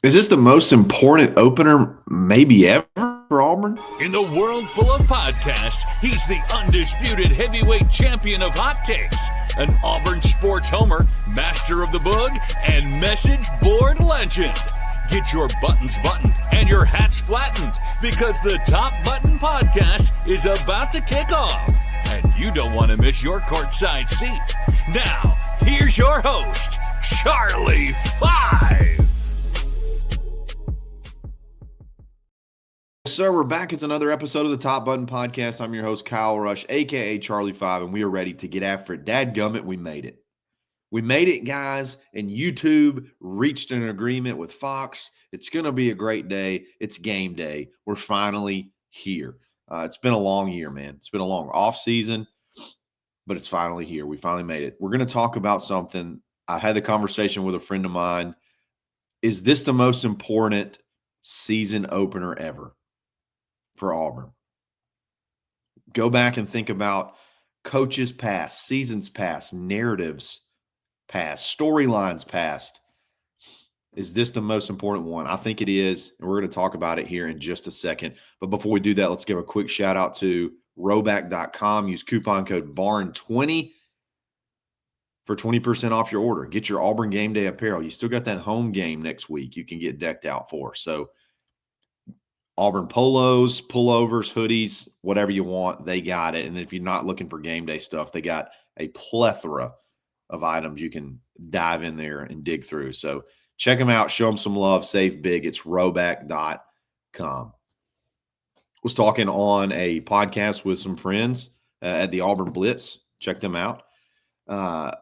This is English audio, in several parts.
Is this the most important opener maybe ever for Auburn? In a world full of podcasts, he's the undisputed heavyweight champion of hot takes, an Auburn sports homer, master of the boog, and message board legend. Get your buttons buttoned and your hats flattened because the Top Button Podcast is about to kick off, and you don't want to miss your courtside seat. Now, here's your host, Charlie Five. Sir, we're back. It's another episode of the Top Button Podcast. I'm your host, Kyle Rush, a.k.a. Charlie 5, and we are ready to get after it. Dadgummit, we made it. We made it, guys, and YouTube reached an agreement with Fox. It's going to be a great day. It's game day. We're finally here. It's been a long year, man. It's been a long off season, but it's finally here. We finally made it. We're going to talk about something. I had the conversation with a friend of mine. Is this the most important season opener ever for Auburn? Go back and think about coaches past, seasons past, narratives past, storylines past. Is this the most important one? I think it is, and we're going to talk about it here in just a second. But before we do that, let's give a quick shout out to Roback.com. Use coupon code BARN20 for 20% off your order. Get your Auburn game day apparel. You still got that home game next week you can get decked out for. So Auburn polos, pullovers, hoodies, whatever you want, they got it. And if you're not looking for game day stuff, they got a plethora of items you can dive in there and dig through. So check them out. Show them some love. Save big. It's roback.com. Was talking on a podcast with some friends at the Auburn Blitz. Check them out. But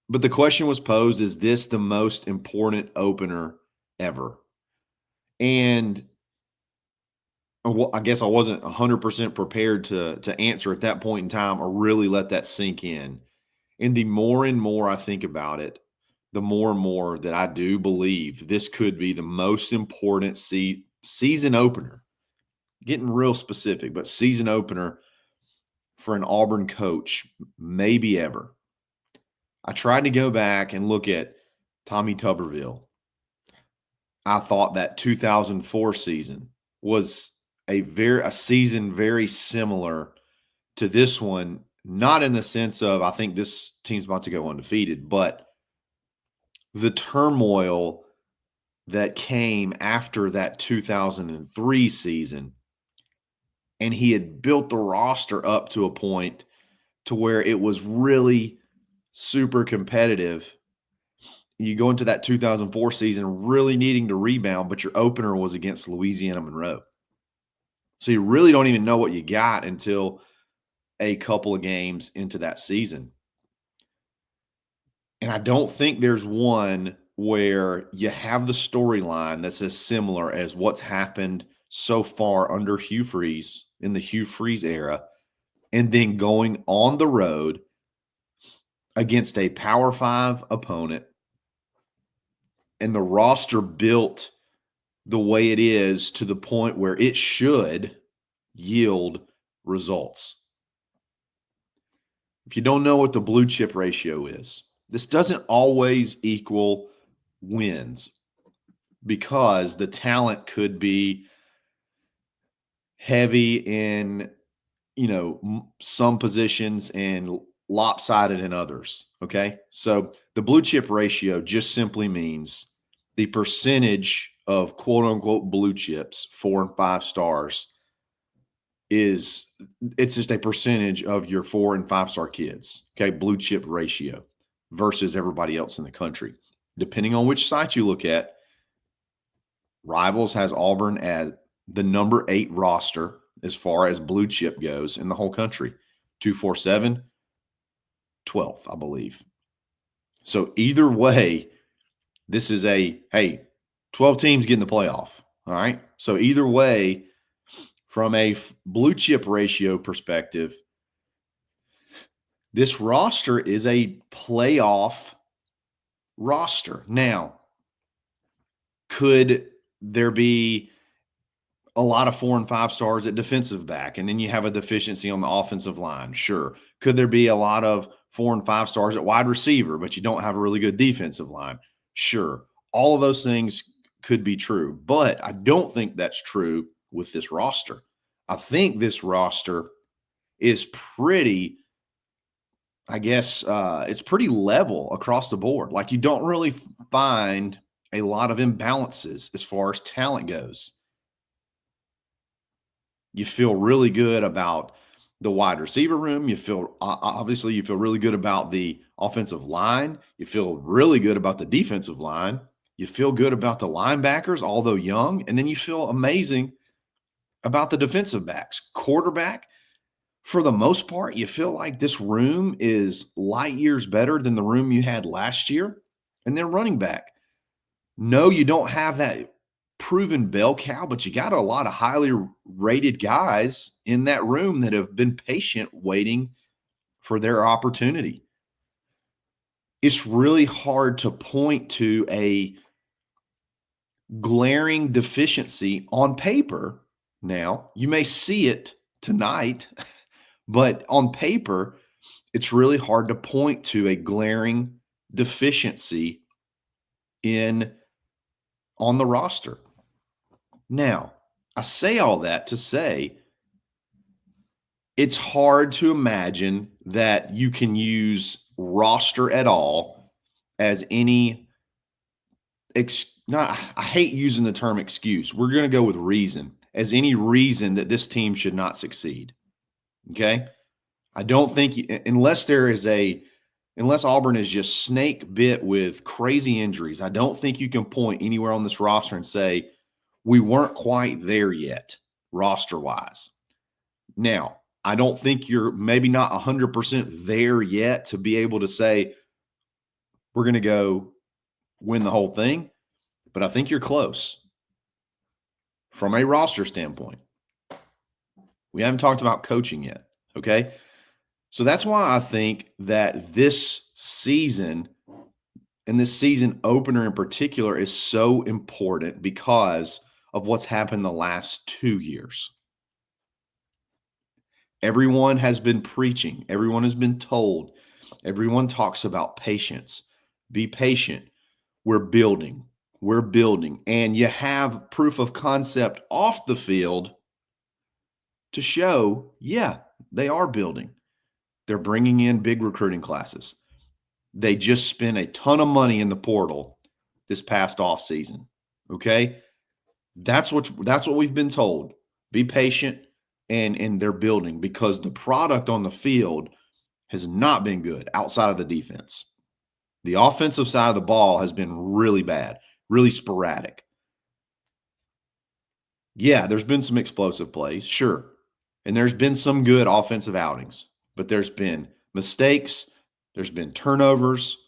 the question was posed, is this the most important opener ever? And I guess I wasn't 100% prepared to answer at that point in time or really let that sink in. And the more and more I think about it, the more and more that I do believe this could be the most important season opener. Getting real specific, but season opener for an Auburn coach, maybe ever. I tried to go back and look at Tommy Tuberville. I thought that 2004 season was a season very similar to this one, not in the sense of I think this team's about to go undefeated, but the turmoil that came after that 2003 season, and he had built the roster up to a point to where it was really super competitive. You go into that 2004 season really needing to rebound, but your opener was against Louisiana Monroe. So you really don't even know what you got until a couple of games into that season. And I don't think there's one where you have the storyline that's as similar as what's happened so far under Hugh Freeze in the Hugh Freeze era, and then going on the road against a Power 5 opponent and the roster built the way it is to the point where it should yield results. If you don't know what the blue chip ratio is, this doesn't always equal wins because the talent could be heavy in, some positions and lopsided in others. Okay. So the blue chip ratio just simply means the percentage of quote unquote blue chips, 4 and 5 stars, it's just a percentage of your 4 and 5 star kids. Okay. Blue chip ratio versus everybody else in the country. Depending on which site you look at, Rivals has Auburn as the number 8 roster as far as blue chip goes in the whole country. 247, 12th, I believe. So either way, this is 12 teams get in the playoff. All right. So either way, from a blue chip ratio perspective, this roster is a playoff roster. Now, could there be a lot of 4 and 5 stars at defensive back, and then you have a deficiency on the offensive line? Sure. Could there be a lot of 4 and 5 stars at wide receiver, but you don't have a really good defensive line? Sure. All of those things could be true, but I don't think that's true with this roster. I think this roster is pretty, I guess, it's pretty level across the board. Like you don't really find a lot of imbalances as far as talent goes. You feel really good about the wide receiver room. You feel obviously you feel really good about the offensive line. You feel really good about the defensive line. You feel good about the linebackers, although young, and then you feel amazing about the defensive backs. Quarterback, for the most part, you feel like this room is light years better than the room you had last year. And then running back. No, you don't have that proven bell cow, but you got a lot of highly rated guys in that room that have been patient waiting for their opportunity. It's really hard to point to a glaring deficiency on paper. Now, you may see it tonight, but on paper, it's really hard to point to a glaring deficiency in on the roster. Now, I say all that to say it's hard to imagine that you can use roster at all as any not I hate using the term excuse. We're going to go with reason as any reason that this team should not succeed. Okay? I don't think unless Auburn is just snake bit with crazy injuries, I don't think you can point anywhere on this roster and say we weren't quite there yet, roster wise. Now, I don't think you're maybe not 100% there yet to be able to say we're going to go win the whole thing, but I think you're close from a roster standpoint. We haven't talked about coaching yet, okay? So that's why I think that this season and this season opener in particular is so important because of what's happened the last 2 years. Everyone has been preaching. Everyone has been told. Everyone talks about patience. Be patient. We're building. We're building. And you have proof of concept off the field to show, yeah, they are building. They're bringing in big recruiting classes. They just spent a ton of money in the portal this past offseason. Okay? That's what we've been told. Be patient, and they're building because the product on the field has not been good outside of the defense. The offensive side of the ball has been really bad, really sporadic. Yeah, there's been some explosive plays, sure. And there's been some good offensive outings, but there's been mistakes, there's been turnovers,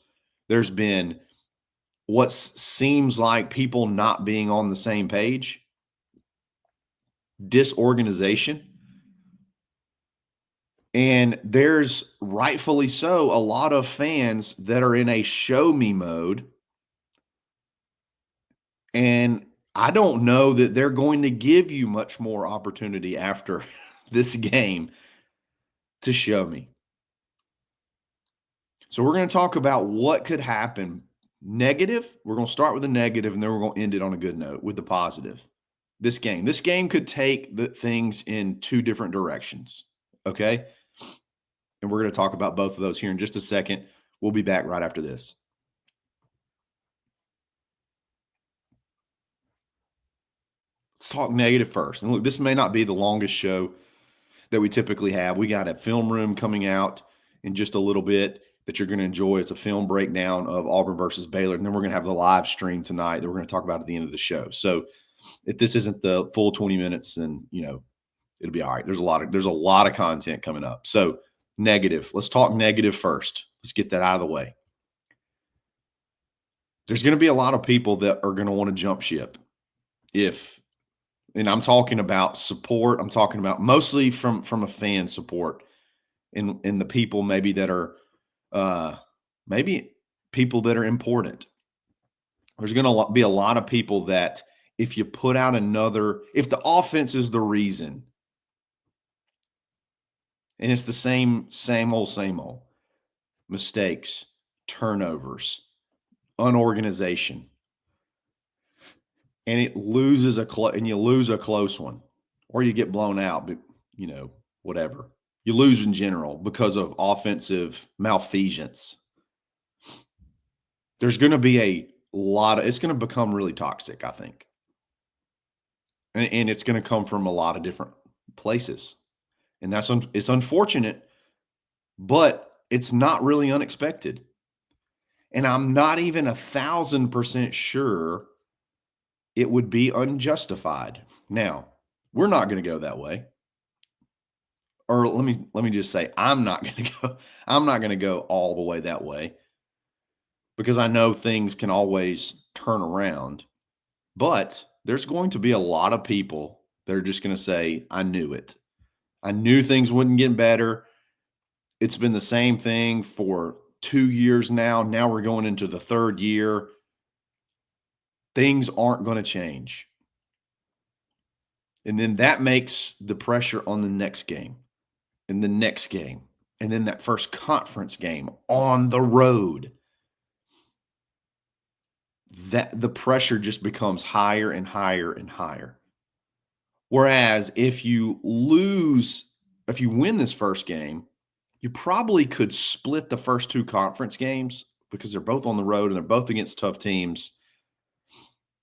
there's been what seems like people not being on the same page, disorganization. And there's rightfully so a lot of fans that are in a show me mode. And I don't know that they're going to give you much more opportunity after this game to show me. So we're going to talk about what could happen. Negative, we're going to start with the negative, and then we're going to end it on a good note with the positive. This game could take the things in two different directions, okay? And we're going to talk about both of those here in just a second. We'll be back right after this. Let's talk negative first. And look, this may not be the longest show that we typically have. We got a film room coming out in just a little bit that you're going to enjoy. It's a film breakdown of Auburn versus Baylor. And then we're going to have the live stream tonight that we're going to talk about at the end of the show. So if this isn't the full 20 minutes, then, it'll be all right. There's a lot of content coming up. So negative. Let's talk negative first. Let's get that out of the way. There's going to be a lot of people that are going to want to jump ship. And I'm talking about support. I'm talking about mostly from a fan support and the people maybe that are maybe people that are important. There's going to be a lot of people that if you put out if the offense is the reason, and it's the same old, mistakes, turnovers, unorganization, and it loses and you lose a close one, or you get blown out, but whatever. You lose in general because of offensive malfeasance. There's going to be it's going to become really toxic, I think. And it's going to come from a lot of different places. And it's unfortunate, but it's not really unexpected. And I'm not even 1,000% sure it would be unjustified. Now, we're not going to go that way. Or let me just say, I'm not going to go all the way that way, because I know things can always turn around. But there's going to be a lot of people that are just going to say, I knew it. I knew things wouldn't get better. It's been the same thing for 2 years now. Now we're going into the third year. Things aren't going to change. And then that makes the pressure on the next game and the next game. And then that first conference game on the road. That the pressure just becomes higher and higher and higher. Whereas if you win this first game, you probably could split the first 2 conference games because they're both on the road and they're both against tough teams.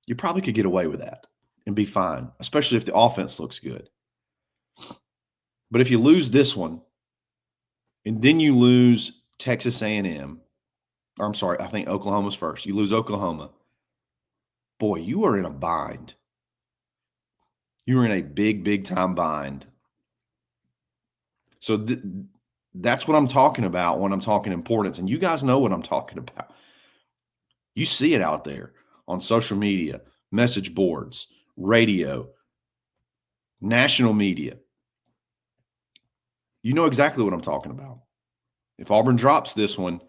You probably could get away with that and be fine, especially if the offense looks good. But if you lose this one and then you lose Texas A&M, or I'm sorry, I think Oklahoma's first. You lose Oklahoma. Boy, you are in a bind. You are in a big, big time bind. So that's what I'm talking about when I'm talking importance. And you guys know what I'm talking about. You see it out there on social media, message boards, radio, national media. You know exactly what I'm talking about. If Auburn drops this one,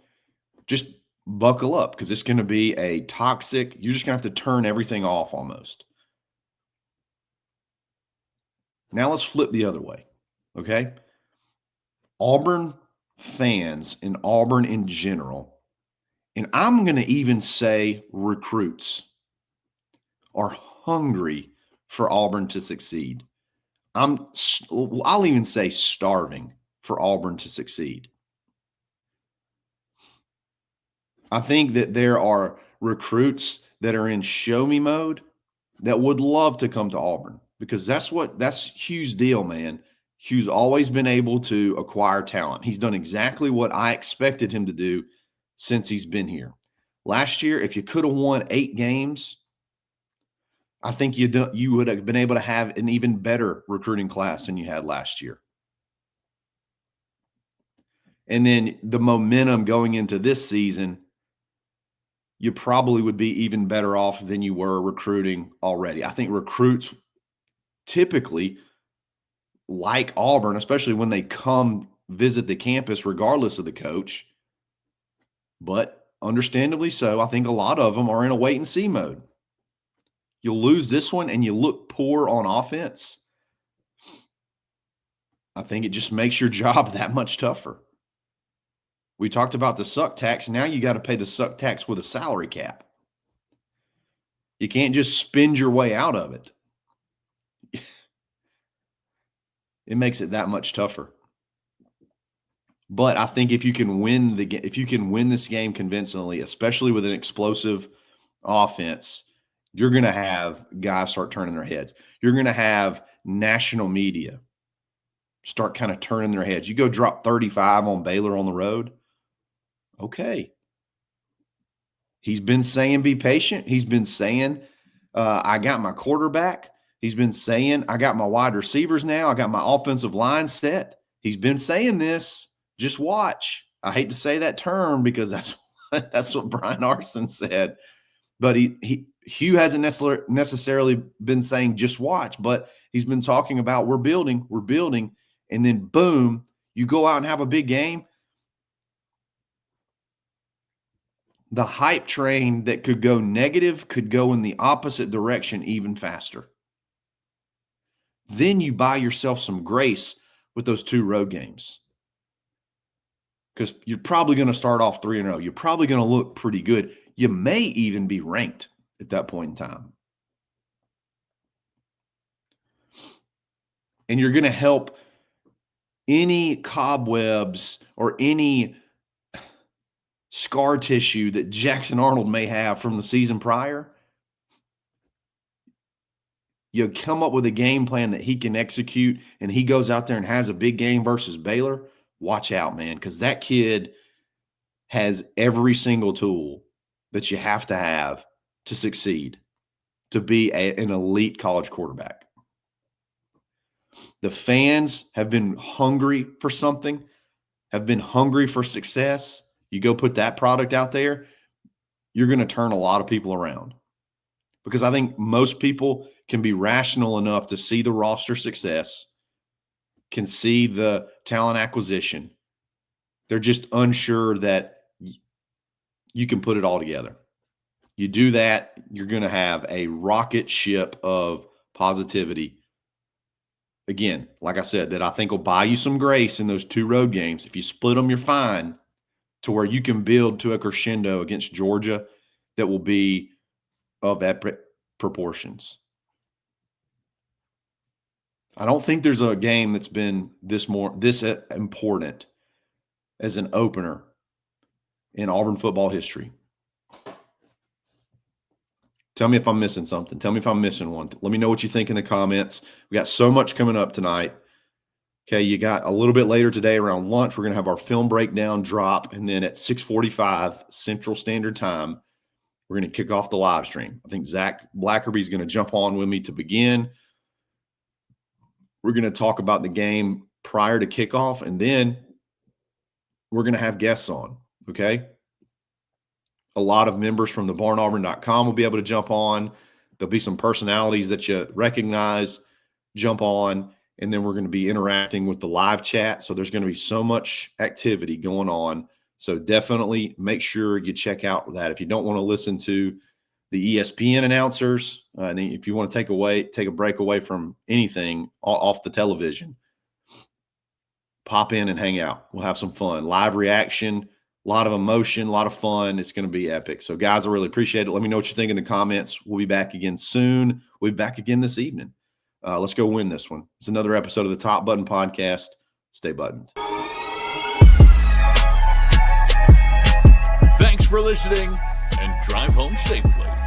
just buckle up, because it's going to be a toxic, you're just going to have to turn everything off almost. Now let's flip the other way, okay? Auburn fans and Auburn in general, and I'm going to even say recruits, are hungry for Auburn to succeed. I'll even say starving for Auburn to succeed. I think that there are recruits that are in show me mode that would love to come to Auburn, because that's Hugh's deal, man. Hugh's always been able to acquire talent. He's done exactly what I expected him to do since he's been here. Last year, if you could have won 8 games, I think you would have been able to have an even better recruiting class than you had last year. And then the momentum going into this season, you probably would be even better off than you were recruiting already. I think recruits typically like Auburn, especially when they come visit the campus, regardless of the coach. But understandably so, I think a lot of them are in a wait and see mode. You'll lose this one and you look poor on offense. I think it just makes your job that much tougher. We talked about the suck tax. Now you got to pay the suck tax with a salary cap. You can't just spend your way out of it. It makes it that much tougher. But I think if you can win this game convincingly, especially with an explosive offense, you're going to have guys start turning their heads. You're going to have national media start kind of turning their heads. You go drop 35 on Baylor on the road. Okay. He's been saying be patient. He's been saying I got my quarterback. He's been saying I got my wide receivers now. I got my offensive line set. He's been saying this. Just watch. I hate to say that term because that's what Brian Arson said. But Hugh hasn't necessarily been saying just watch, but he's been talking about we're building, and then boom, you go out and have a big game. The hype train that could go negative could go in the opposite direction even faster. Then you buy yourself some grace with those 2 road games, because you're probably going to start off 3-0. You're probably going to look pretty good. You may even be ranked at that point in time. and you're going to help any cobwebs or any scar tissue that Jackson Arnold may have from the season prior. You come up with a game plan that he can execute, and he goes out there and has a big game versus Baylor. Watch out, man, because that kid has every single tool that you have to succeed, to be an elite college quarterback. The fans have been hungry for something, have been hungry for success. You go put that product out there, you're going to turn a lot of people around. Because I think most people can be rational enough to see the roster success, can see the talent acquisition. They're just unsure that you can put it all together. You do that, you're going to have a rocket ship of positivity. Again, like I said, that I think will buy you some grace in those 2 road games. If you split them, you're fine, to where you can build to a crescendo against Georgia that will be of epic proportions. I don't think there's a game that's been this important as an opener in Auburn football history. Tell me if I'm missing something. Tell me if I'm missing one. Let me know what you think in the comments. We got so much coming up tonight. Okay, you got a little bit later today around lunch, we're going to have our film breakdown drop, and then at 6:45 Central Standard Time, we're going to kick off the live stream. I think Zach Blackerby is going to jump on with me to begin. We're going to talk about the game prior to kickoff, and then we're going to have guests on, okay? A lot of members from the barnauburn.com will be able to jump on. There'll be some personalities that you recognize jump on, and then we're going to be interacting with the live chat. So there's going to be so much activity going on. So definitely make sure you check out that. If you don't want to listen to the ESPN announcers, and if you want to take a break away from anything off the television, pop in and hang out. We'll have some fun. Live reaction, a lot of emotion, a lot of fun. It's going to be epic. So, guys, I really appreciate it. Let me know what you think in the comments. We'll be back again soon. We'll be back again this evening. Let's go win this one. It's another episode of the Top Button Podcast. Stay buttoned. Thanks for listening, and drive home safely.